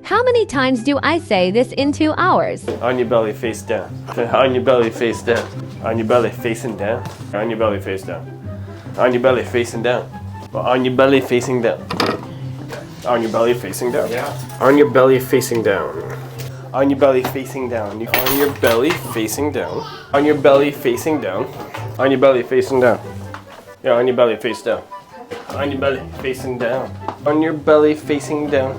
How many times do I say this in 2 hours? On your belly, face down. On your belly, face down. On your belly, facing down. On your belly, face down. On your belly, facing down. On your belly, facing down. On your belly, facing down. Yeah. On your belly, facing down. On your belly, facing down. On your belly, facing down. On your belly, facing down. On your belly, facing down. Yeah, on your belly, face down. On your belly, facing down. On your belly, facing down.